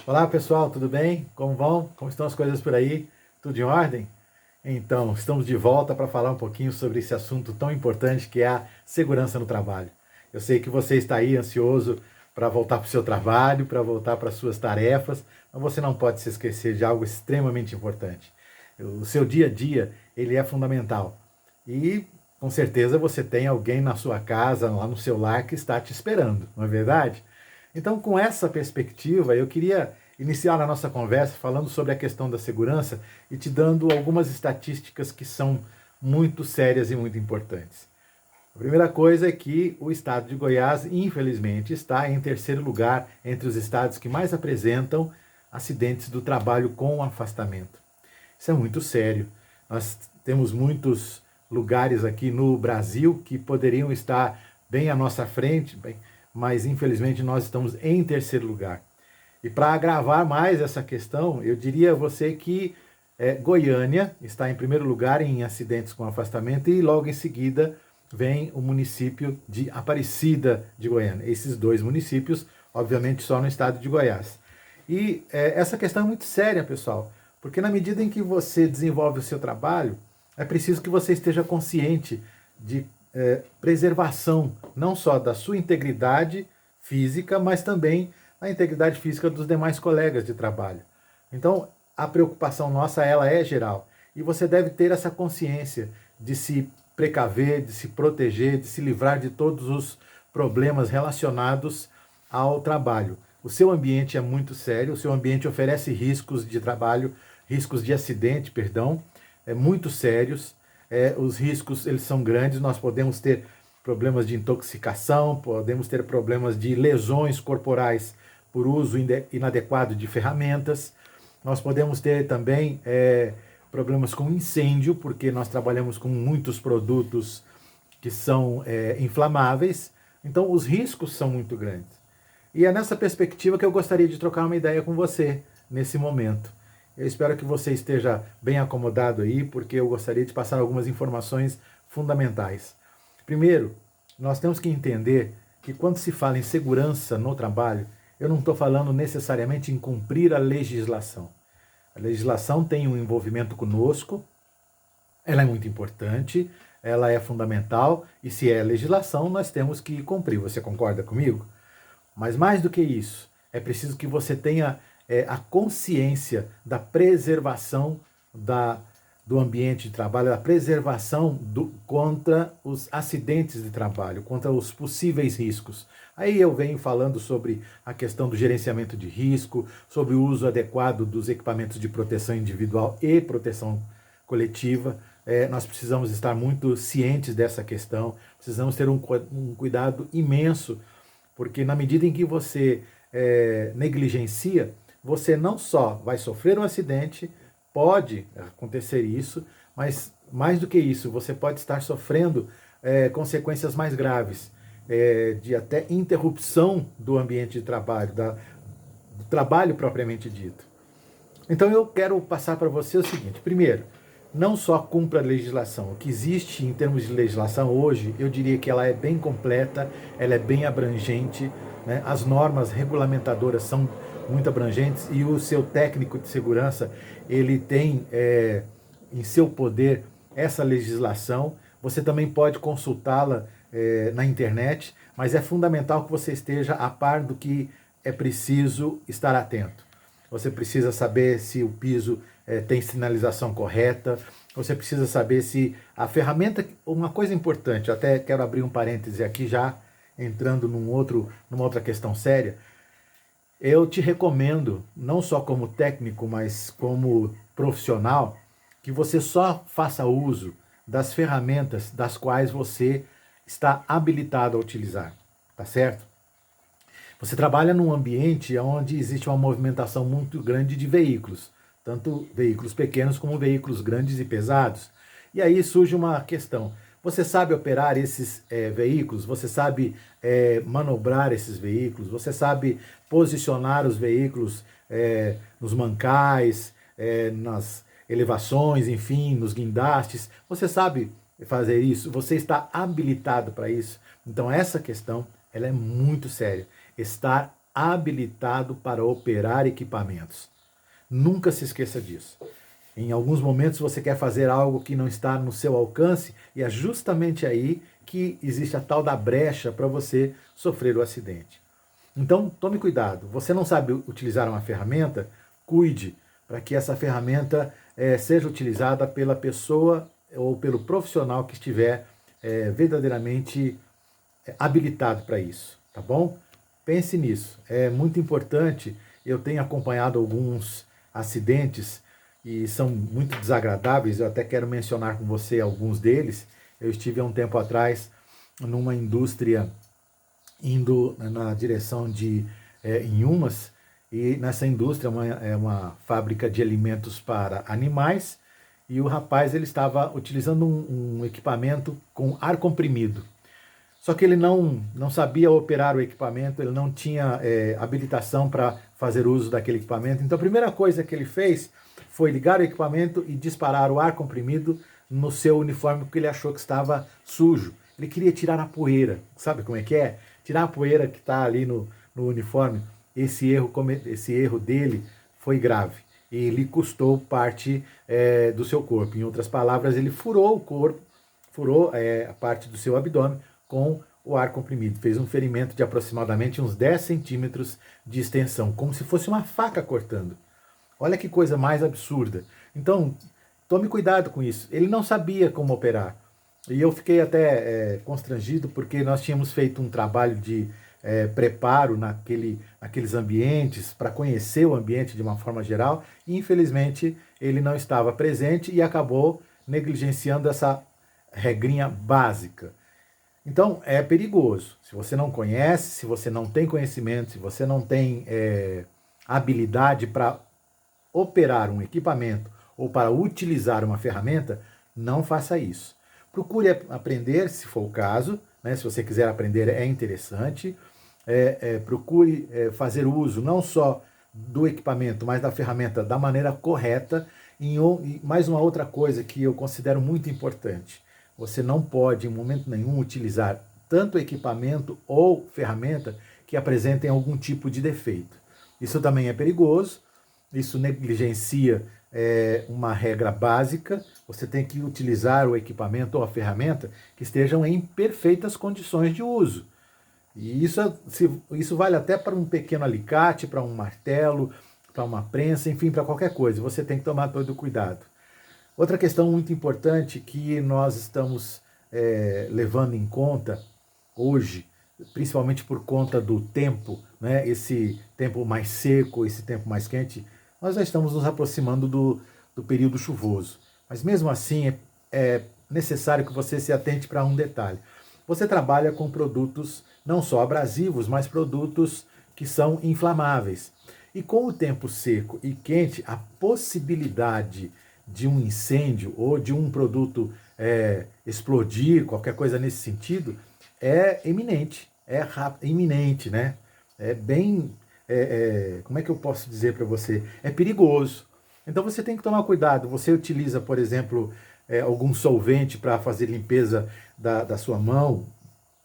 Olá pessoal, tudo bem? Como vão? Como estão as coisas por aí? Tudo em ordem? Então, estamos de volta para falar um pouquinho sobre esse assunto tão importante que é a segurança no trabalho. Eu sei que você está aí ansioso para voltar para o seu trabalho, para voltar para as suas tarefas, mas você não pode se esquecer de algo extremamente importante. O seu dia a dia, ele é fundamental. E com certeza você tem alguém na sua casa, lá no seu lar, que está te esperando, não é verdade? Então, com essa perspectiva, eu queria iniciar a nossa conversa falando sobre a questão da segurança e te dando algumas estatísticas que são muito sérias e muito importantes. A primeira coisa é que o estado de Goiás, infelizmente, está em terceiro lugar entre os estados que mais apresentam acidentes do trabalho com afastamento. Isso é muito sério. Nós temos muitos lugares aqui no Brasil que poderiam estar bem à nossa frente, mas infelizmente nós estamos em terceiro lugar. E para agravar mais essa questão, eu diria a você que Goiânia está em primeiro lugar em acidentes com afastamento e logo em seguida vem o município de Aparecida de Goiânia. Esses dois municípios, obviamente, só no estado de Goiás. E essa questão é muito séria, pessoal, porque na medida em que você desenvolve o seu trabalho, é preciso que você esteja consciente de preservação, não só da sua integridade física, mas também a integridade física dos demais colegas de trabalho. Então, a preocupação nossa, ela é geral. E você deve ter essa consciência de se precaver, de se proteger, de se livrar de todos os problemas relacionados ao trabalho. O seu ambiente é muito sério, o seu ambiente oferece riscos de trabalho, riscos de acidente, perdão, muito sérios. Os riscos eles são grandes, nós podemos ter problemas de intoxicação, podemos ter problemas de lesões corporais por uso inadequado de ferramentas. Nós podemos ter também problemas com incêndio, porque nós trabalhamos com muitos produtos que são inflamáveis. Então, os riscos são muito grandes. E é nessa perspectiva que eu gostaria de trocar uma ideia com você nesse momento. Eu espero que você esteja bem acomodado aí, porque eu gostaria de passar algumas informações fundamentais. Primeiro, nós temos que entender que quando se fala em segurança no trabalho, eu não estou falando necessariamente em cumprir a legislação. A legislação tem um envolvimento conosco, ela é muito importante, ela é fundamental, e se é legislação, nós temos que cumprir. Você concorda comigo? Mas mais do que isso, é preciso que você tenha a consciência da preservação do ambiente de trabalho, da preservação contra os acidentes de trabalho, contra os possíveis riscos. Aí eu venho falando sobre a questão do gerenciamento de risco, sobre o uso adequado dos equipamentos de proteção individual e proteção coletiva. Nós precisamos estar muito cientes dessa questão, precisamos ter um cuidado imenso, porque na medida em que você negligencia, você não só vai sofrer um acidente, pode acontecer isso, mas mais do que isso, você pode estar sofrendo consequências mais graves, de até interrupção do ambiente de trabalho, do trabalho propriamente dito. Então eu quero passar para você o seguinte: primeiro, não só cumpra a legislação. O que existe em termos de legislação hoje, eu diria que ela é bem completa, ela é bem abrangente, né? As normas regulamentadoras são muito abrangentes e o seu técnico de segurança, ele tem em seu poder essa legislação. Você também pode consultá-la na internet, mas é fundamental que você esteja a par do que é preciso estar atento. Você precisa saber se o piso tem sinalização correta, você precisa saber se a ferramenta... Uma coisa importante, eu até quero abrir um parêntese aqui já, entrando numa outra questão séria. Eu te recomendo, não só como técnico, mas como profissional, que você só faça uso das ferramentas das quais você está habilitado a utilizar, tá certo? Você trabalha num ambiente onde existe uma movimentação muito grande de veículos, tanto veículos pequenos como veículos grandes e pesados. E aí surge uma questão: você sabe operar esses veículos? Você sabe manobrar esses veículos? Você sabe posicionar os veículos nos mancais, nas elevações, enfim, nos guindastes? Você sabe fazer isso? Você está habilitado para isso? Então essa questão ela é muito séria. Estar habilitado para operar equipamentos. Nunca se esqueça disso. Em alguns momentos você quer fazer algo que não está no seu alcance e é justamente aí que existe a tal da brecha para você sofrer o acidente. Então, tome cuidado. Você não sabe utilizar uma ferramenta? Cuide para que essa ferramenta seja utilizada pela pessoa ou pelo profissional que estiver verdadeiramente habilitado para isso, tá bom? Pense nisso. É muito importante. Eu tenho acompanhado alguns acidentes e são muito desagradáveis. Eu até quero mencionar com você alguns deles. Eu estive há um tempo atrás numa indústria indo na direção de Inhumas, e nessa indústria é uma fábrica de alimentos para animais, e o rapaz ele estava utilizando um equipamento com ar comprimido. Só que ele não sabia operar o equipamento, ele não tinha habilitação para fazer uso daquele equipamento. Então a primeira coisa que ele fez foi ligar o equipamento e disparar o ar comprimido no seu uniforme, porque ele achou que estava sujo. Ele queria tirar a poeira, sabe como é que é? Tirar a poeira que está ali no uniforme. Esse erro dele foi grave e lhe custou parte do seu corpo. Em outras palavras, ele furou o corpo, furou a parte do seu abdômen com o ar comprimido. Fez um ferimento de aproximadamente uns 10 centímetros de extensão, como se fosse uma faca cortando. Olha que coisa mais absurda. Então, tome cuidado com isso. Ele não sabia como operar. E eu fiquei até constrangido porque nós tínhamos feito um trabalho de preparo naqueles ambientes, para conhecer o ambiente de uma forma geral, e infelizmente ele não estava presente e acabou negligenciando essa regrinha básica. Então é perigoso. Se você não conhece, se você não tem conhecimento, se você não tem habilidade para operar um equipamento ou para utilizar uma ferramenta, não faça isso. Procure aprender, se for o caso, né? Se você quiser aprender, é interessante. Procure fazer uso não só do equipamento, mas da ferramenta da maneira correta. E mais uma outra coisa que eu considero muito importante: você não pode, em momento nenhum, utilizar tanto equipamento ou ferramenta que apresentem algum tipo de defeito. Isso também é perigoso, isso negligencia uma regra básica. Você tem que utilizar o equipamento ou a ferramenta que estejam em perfeitas condições de uso. E isso vale até para um pequeno alicate, para um martelo, para uma prensa, enfim, para qualquer coisa. Você tem que tomar todo o cuidado. Outra questão muito importante que nós estamos levando em conta hoje, principalmente por conta do tempo, né, esse tempo mais seco, esse tempo mais quente, nós já estamos nos aproximando do período chuvoso. Mas mesmo assim é necessário que você se atente para um detalhe. Você trabalha com produtos não só abrasivos, mas produtos que são inflamáveis. E com o tempo seco e quente, a possibilidade de um incêndio ou de um produto explodir, qualquer coisa nesse sentido, é iminente, iminente, né? É bem, como é que eu posso dizer para você? É perigoso. Então você tem que tomar cuidado. Você utiliza, por exemplo, algum solvente para fazer limpeza da sua mão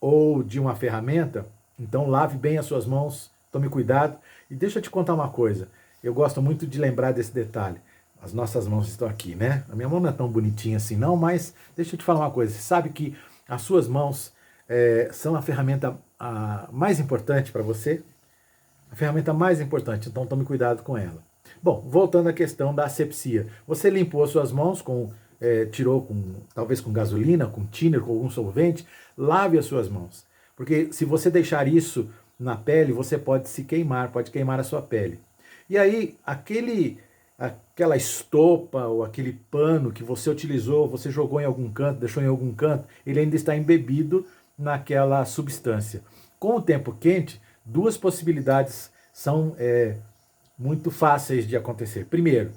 ou de uma ferramenta, então lave bem as suas mãos, tome cuidado. E deixa eu te contar uma coisa, eu gosto muito de lembrar desse detalhe. As nossas mãos estão aqui, né? A minha mão não é tão bonitinha assim não, mas deixa eu te falar uma coisa. Você sabe que as suas mãos são a ferramenta mais importante para você? A ferramenta mais importante, então tome cuidado com ela. Bom, voltando à questão da asepsia. Você limpou as suas mãos tirou talvez com gasolina, com thinner, com algum solvente, lave as suas mãos. Porque se você deixar isso na pele, você pode se queimar, pode queimar a sua pele. E aí, aquela estopa ou aquele pano que você utilizou, você jogou em algum canto, deixou em algum canto, ele ainda está embebido naquela substância. Com o tempo quente, duas possibilidades são muito fáceis de acontecer. Primeiro,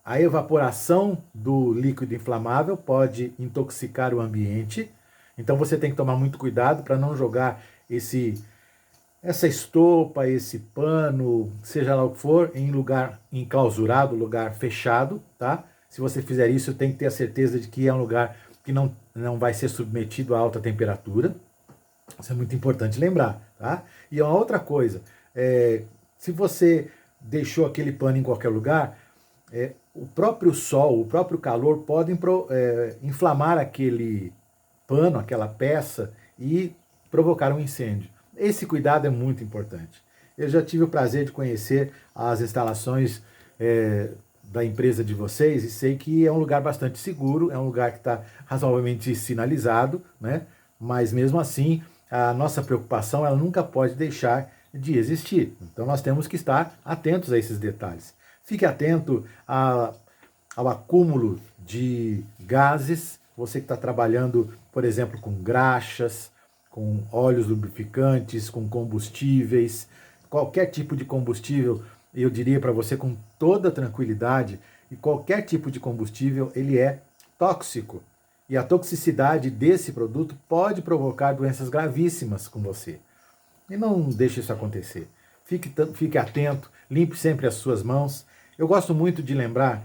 a evaporação do líquido inflamável pode intoxicar o ambiente, então você tem que tomar muito cuidado para não jogar essa estopa, esse pano, seja lá o que for, em lugar enclausurado, lugar fechado, tá? Se você fizer isso, tem que ter a certeza de que é um lugar que não vai ser submetido a alta temperatura. Isso é muito importante lembrar, tá? E uma outra coisa, Se você deixou aquele pano em qualquer lugar, o próprio sol, o próprio calor podem inflamar aquele pano, aquela peça e provocar um incêndio. Esse cuidado é muito importante. Eu já tive o prazer de conhecer as instalações da empresa de vocês e sei que é um lugar bastante seguro, é um lugar que está razoavelmente sinalizado, né? Mas mesmo assim a nossa preocupação ela nunca pode deixar de existir. Então nós temos que estar atentos a esses detalhes. Fique atento ao acúmulo de gases, você que está trabalhando, por exemplo, com graxas, com óleos lubrificantes, com combustíveis, qualquer tipo de combustível, eu diria para você com toda tranquilidade, e qualquer tipo de combustível ele é tóxico. E a toxicidade desse produto pode provocar doenças gravíssimas com você. E não deixe isso acontecer. Fique atento, limpe sempre as suas mãos. Eu gosto muito de lembrar,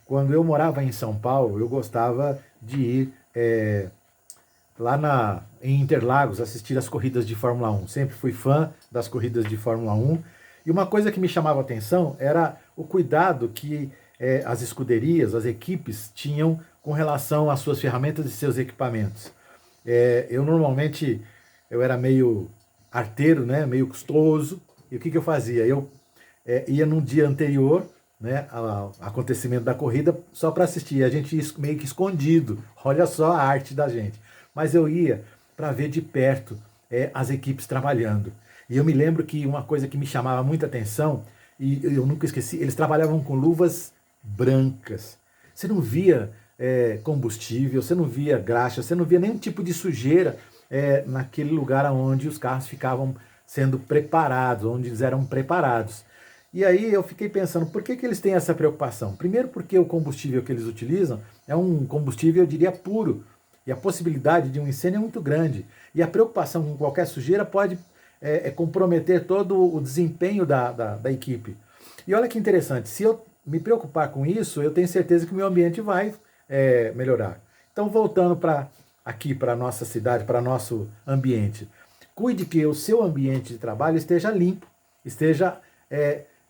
quando eu morava em São Paulo, eu gostava de ir lá em Interlagos assistir as corridas de Fórmula 1. Sempre fui fã das corridas de Fórmula 1. E uma coisa que me chamava a atenção era o cuidado que as escuderias, as equipes tinham com relação às suas ferramentas e seus equipamentos. Eu era meio arteiro, né, meio custoso, e o que eu fazia? Eu ia num dia anterior, né, ao acontecimento da corrida, só para assistir. A gente ia meio que escondido, olha só a arte da gente. Mas eu ia para ver de perto as equipes trabalhando. E eu me lembro que uma coisa que me chamava muita atenção, e eu nunca esqueci, eles trabalhavam com luvas brancas. Você não via combustível, você não via graxa, você não via nenhum tipo de sujeira naquele lugar onde os carros ficavam sendo preparados, onde eles eram preparados. E aí eu fiquei pensando, por que eles têm essa preocupação? Primeiro porque o combustível que eles utilizam é um combustível, eu diria, puro. E a possibilidade de um incêndio é muito grande. E a preocupação com qualquer sujeira pode comprometer todo o desempenho da equipe. E olha que interessante, se eu me preocupar com isso, eu tenho certeza que o meu ambiente vai melhorar. Então, voltando aqui para a nossa cidade, para nosso ambiente, cuide que o seu ambiente de trabalho esteja limpo, esteja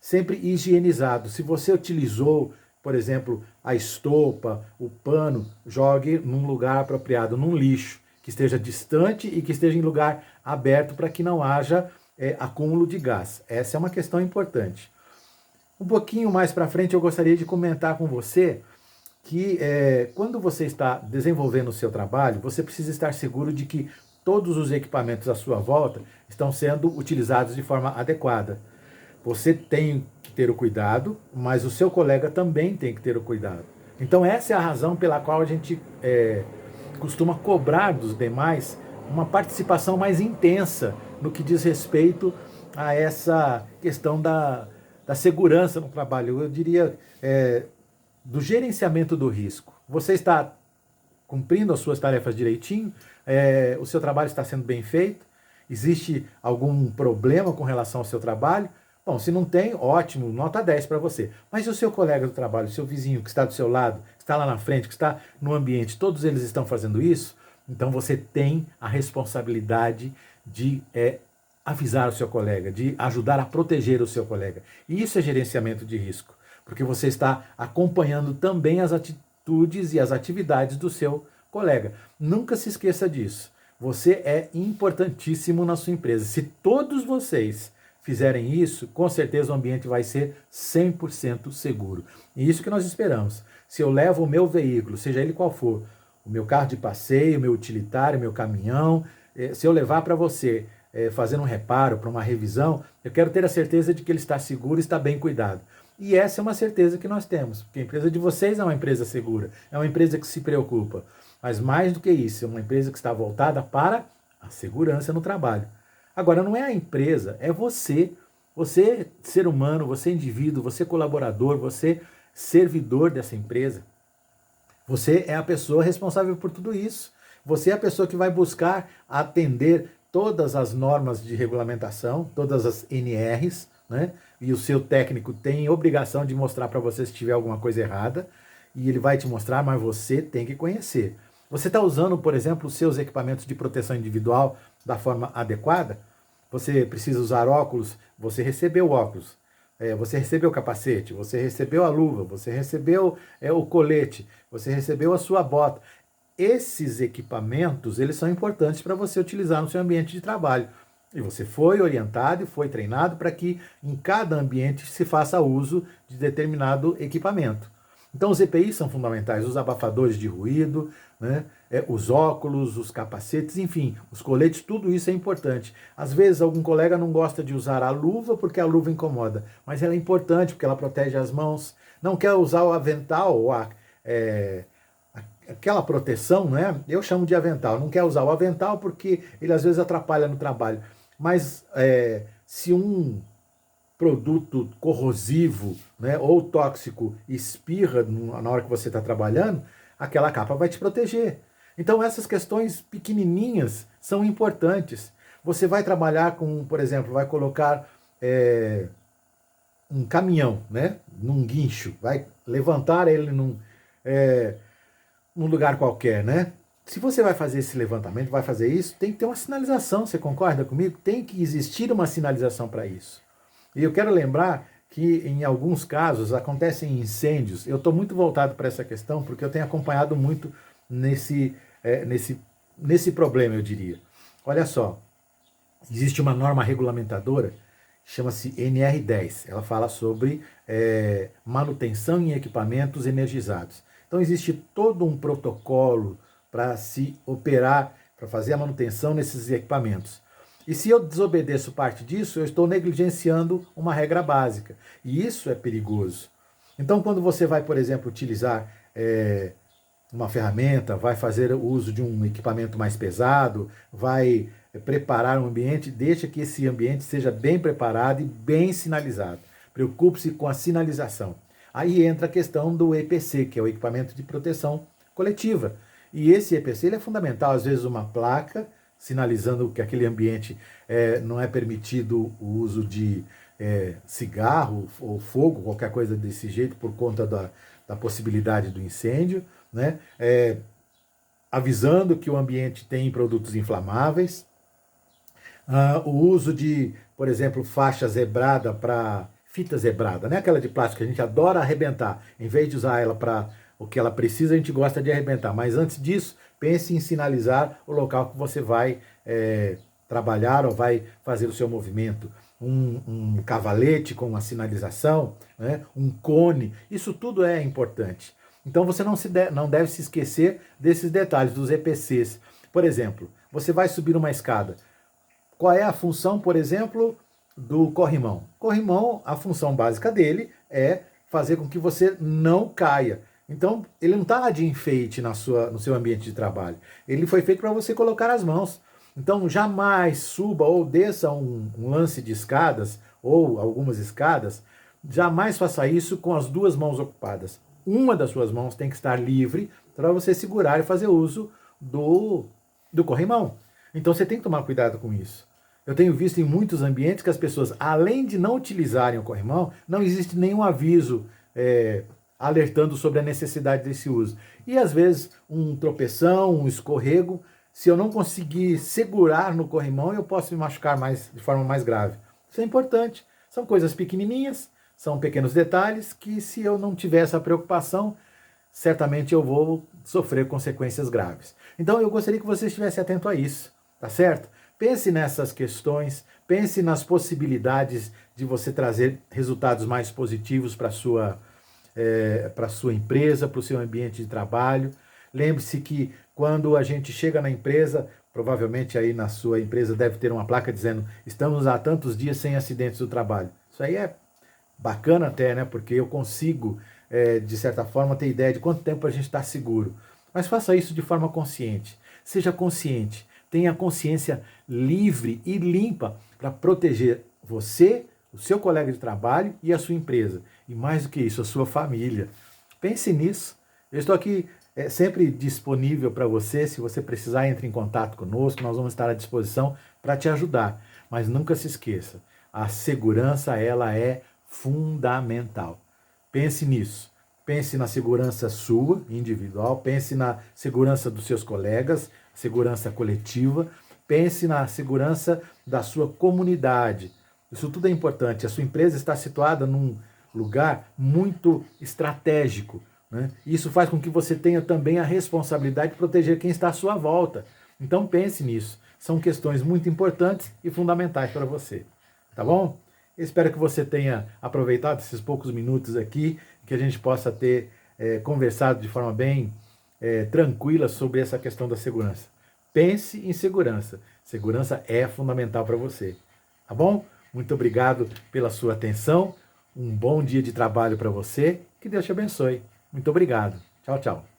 sempre higienizado. Se você utilizou, por exemplo, a estopa, o pano, jogue num lugar apropriado, num lixo, que esteja distante e que esteja em lugar aberto para que não haja acúmulo de gás. Essa é uma questão importante. Um pouquinho mais para frente eu gostaria de comentar com você que quando você está desenvolvendo o seu trabalho, você precisa estar seguro de que todos os equipamentos à sua volta estão sendo utilizados de forma adequada. Você tem que ter o cuidado, mas o seu colega também tem que ter o cuidado. Então essa é a razão pela qual a gente costuma cobrar dos demais uma participação mais intensa no que diz respeito a essa questão da segurança no trabalho. Eu diria do gerenciamento do risco. Você está cumprindo as suas tarefas direitinho? O seu trabalho está sendo bem feito? Existe algum problema com relação ao seu trabalho? Bom, se não tem, ótimo, nota 10 para você. Mas e o seu colega do trabalho, o seu vizinho que está do seu lado, que está lá na frente, que está no ambiente, todos eles estão fazendo isso? Então você tem a responsabilidade de avisar o seu colega, de ajudar a proteger o seu colega. E isso é gerenciamento de risco, porque você está acompanhando também as atitudes e as atividades do seu colega. Nunca se esqueça disso. Você é importantíssimo na sua empresa. Se todos vocês fizerem isso, com certeza o ambiente vai ser 100% seguro. E isso que nós esperamos. Se eu levo o meu veículo, seja ele qual for, o meu carro de passeio, o meu utilitário, o meu caminhão, se eu levar para você fazer um reparo, para uma revisão, eu quero ter a certeza de que ele está seguro e está bem cuidado. E essa é uma certeza que nós temos, porque a empresa de vocês é uma empresa segura, é uma empresa que se preocupa. Mas mais do que isso, é uma empresa que está voltada para a segurança no trabalho. Agora, não é a empresa, é você. Você, ser humano, você indivíduo, você colaborador, você servidor dessa empresa. Você é a pessoa responsável por tudo isso. Você é a pessoa que vai buscar atender todas as normas de regulamentação, todas as NRs, né? E o seu técnico tem obrigação de mostrar para você se tiver alguma coisa errada, e ele vai te mostrar, mas você tem que conhecer. Você está usando, por exemplo, os seus equipamentos de proteção individual da forma adequada? você precisa usar óculos, você recebeu o óculos, você recebeu o capacete, você recebeu a luva, você recebeu o colete, você recebeu a sua bota. Esses equipamentos, eles são importantes para você utilizar no seu ambiente de trabalho. E você foi orientado e foi treinado para que em cada ambiente se faça uso de determinado equipamento. Então os EPIs são fundamentais, os abafadores de ruído, né, os óculos, os capacetes, enfim, os coletes, tudo isso é importante. Às vezes algum colega não gosta de usar a luva porque a luva incomoda, mas ela é importante porque ela protege as mãos. Não quer usar o avental ou aquela proteção, né? Eu chamo de avental. Não quer usar o avental porque ele às vezes atrapalha no trabalho. Mas se um produto corrosivo, né, ou tóxico espirra na hora que você está trabalhando, aquela capa vai te proteger. Então essas questões pequenininhas são importantes. Você vai trabalhar com, por exemplo, vai colocar um caminhão, né, num guincho, vai levantar ele num lugar qualquer, né? Se você vai fazer esse levantamento, vai fazer isso, tem que ter uma sinalização, você concorda comigo? Tem que existir uma sinalização para isso. E eu quero lembrar que em alguns casos acontecem incêndios. Eu estou muito voltado para essa questão porque eu tenho acompanhado muito nesse problema, eu diria. Olha só, existe uma norma regulamentadora, chama-se NR10. Ela fala sobre manutenção em equipamentos energizados. Então existe todo um protocolo para se operar, para fazer a manutenção nesses equipamentos. E se eu desobedeço parte disso, eu estou negligenciando uma regra básica. E isso é perigoso. Então, quando você vai, por exemplo, utilizar uma ferramenta, vai fazer uso de um equipamento mais pesado, vai preparar um ambiente, deixa que esse ambiente seja bem preparado e bem sinalizado. Preocupe-se com a sinalização. Aí entra a questão do EPC, que é o equipamento de proteção coletiva. E esse EPC ele é fundamental, às vezes uma placa sinalizando que aquele ambiente não é permitido o uso de cigarro ou fogo, qualquer coisa desse jeito, por conta da possibilidade do incêndio, né? Avisando que o ambiente tem produtos inflamáveis, o uso de, por exemplo, faixa zebrada para fita zebrada, né? Aquela de plástico que a gente adora arrebentar, em vez de usar ela para o que ela precisa, a gente gosta de arrebentar. Mas antes disso, pense em sinalizar o local que você vai trabalhar ou vai fazer o seu movimento. Um cavalete com uma sinalização, né? Um cone, isso tudo é importante. Então você não deve se esquecer desses detalhes, dos EPCs. Por exemplo, você vai subir uma escada. Qual é a função, por exemplo, do corrimão? Corrimão, a função básica dele é fazer com que você não caia. Então, ele não está lá de enfeite no seu ambiente de trabalho. Ele foi feito para você colocar as mãos. Então, jamais suba ou desça um lance de escadas, ou algumas escadas, jamais faça isso com as duas mãos ocupadas. Uma das suas mãos tem que estar livre para você segurar e fazer uso do corrimão. Então, você tem que tomar cuidado com isso. Eu tenho visto em muitos ambientes que as pessoas, além de não utilizarem o corrimão, não existe nenhum aviso alertando sobre a necessidade desse uso. E às vezes um tropeção, um escorrego, se eu não conseguir segurar no corrimão, eu posso me machucar de forma mais grave. Isso é importante. São coisas pequenininhas, são pequenos detalhes que se eu não tiver essa preocupação, certamente eu vou sofrer consequências graves. Então eu gostaria que você estivesse atento a isso, tá certo? Pense nessas questões, pense nas possibilidades de você trazer resultados mais positivos para a sua empresa, para o seu ambiente de trabalho. Lembre-se que quando a gente chega na empresa, provavelmente aí na sua empresa deve ter uma placa dizendo estamos há tantos dias sem acidentes do trabalho. Isso aí é bacana até, né? Porque eu consigo, de certa forma, ter ideia de quanto tempo a gente está seguro. Mas faça isso de forma consciente. Seja consciente. Tenha consciência livre e limpa para proteger você, o seu colega de trabalho e a sua empresa. E mais do que isso, a sua família. Pense nisso. Eu estou aqui sempre disponível para você. Se você precisar, entre em contato conosco. Nós vamos estar à disposição para te ajudar. Mas nunca se esqueça, a segurança ela é fundamental. Pense nisso. Pense na segurança sua, individual. Pense na segurança dos seus colegas, segurança coletiva. pense na segurança da sua comunidade. Isso tudo é importante. A sua empresa está situada num lugar muito estratégico, né? Isso faz com que você tenha também a responsabilidade de proteger quem está à sua volta. Então pense nisso. São questões muito importantes e fundamentais para você. Tá bom? Espero que você tenha aproveitado esses poucos minutos aqui, que a gente possa ter conversado de forma bem tranquila sobre essa questão da segurança. Pense em segurança. Segurança é fundamental para você. Tá bom? Muito obrigado pela sua atenção. Um bom dia de trabalho para você. Que Deus te abençoe. Muito obrigado. Tchau, tchau.